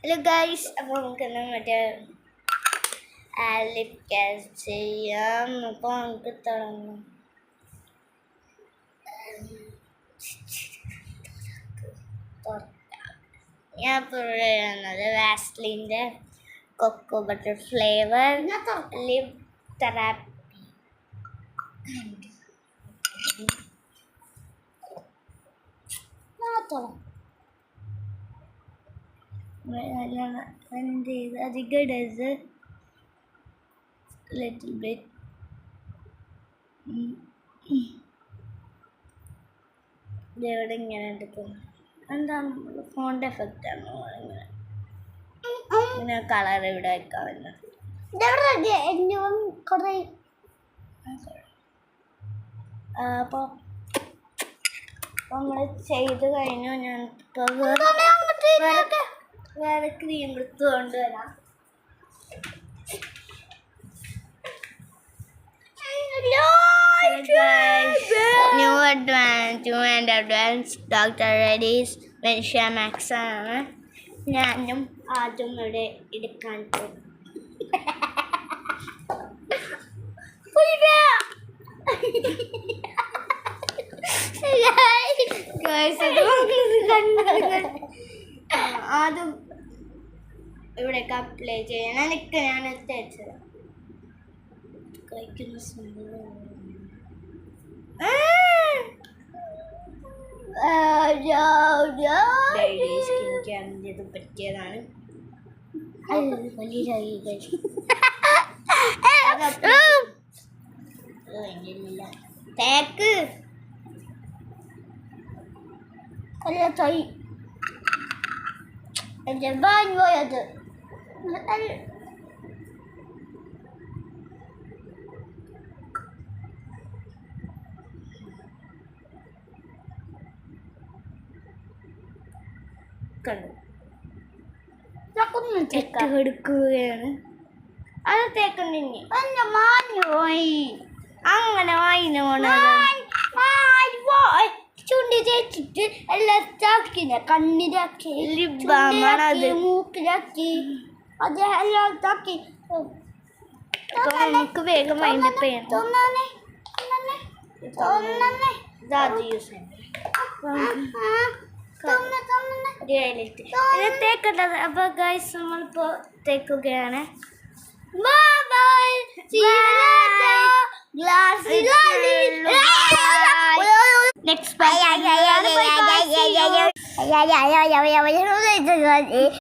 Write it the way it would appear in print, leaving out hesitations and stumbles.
Hello guys, അപ്പോൾ നമുക്കെന്താ മറ്റേ ലിപ് കാസ്റ്റ് ചെയ്യാം. അപ്പോൾ നമുക്ക് തുടങ്ങാം. ഞാൻ പറയുന്നത് വാസ്ലിൻ്റെ cocoa butter flavour lip therapy. അധികം ഇടരുത്, ലിറ്റിൽ ബിറ്റ്. ഇതെവിടെ ഇങ്ങനെ എടുക്കും? എന്താ ഫോണിൻ്റെ എഫക്റ്റാണോ? ഇങ്ങനെ കളർ ഇവിടെ വെക്കാമല്ലോ. അപ്പോൾ നമ്മൾ ചെയ്ത് കഴിഞ്ഞു. ഞാൻ ഇപ്പോൾ വേറെ ക്രീം എടുത്ത് കൊണ്ടുവരാം. New and advance doctor Reddy's മെൻഷ്യ മാക്സ് ആണ്. ഞാനും ആദ്യം ഇവിടെ എടുക്കാൻ പോകും. ആദ്യം ഇവിടേക്ക് അപ്ലൈ ചെയ്യണം. എനിക്ക് ഞാൻ തേച്ചത് കഴിക്കുന്ന സ്മെല്ല് സ്കിൻ കെയറിൻ്റെ പറ്റിയതാണ്. തേക്ക് പോയത് കണ്ടു. എടുക്കുകയാണ്. അത് തേക്കുന്നിനി അങ്ങനെ ചുണ്ടി തേച്ചിട്ട് എല്ലാം ചാക്കിനെ കണ്ണിലാക്കി മൂക്കിലാക്കി അത് എല്ലാം താക്കി. നമുക്ക് വേഗം വൈൻഡപ്പ് ചെയ്യാം. തേക്കേണ്ടത്. അപ്പോൾ ഗൈസ് നമ്മളിപ്പോൾ തേക്കുകയാണ്. നെക്സ്റ്റ്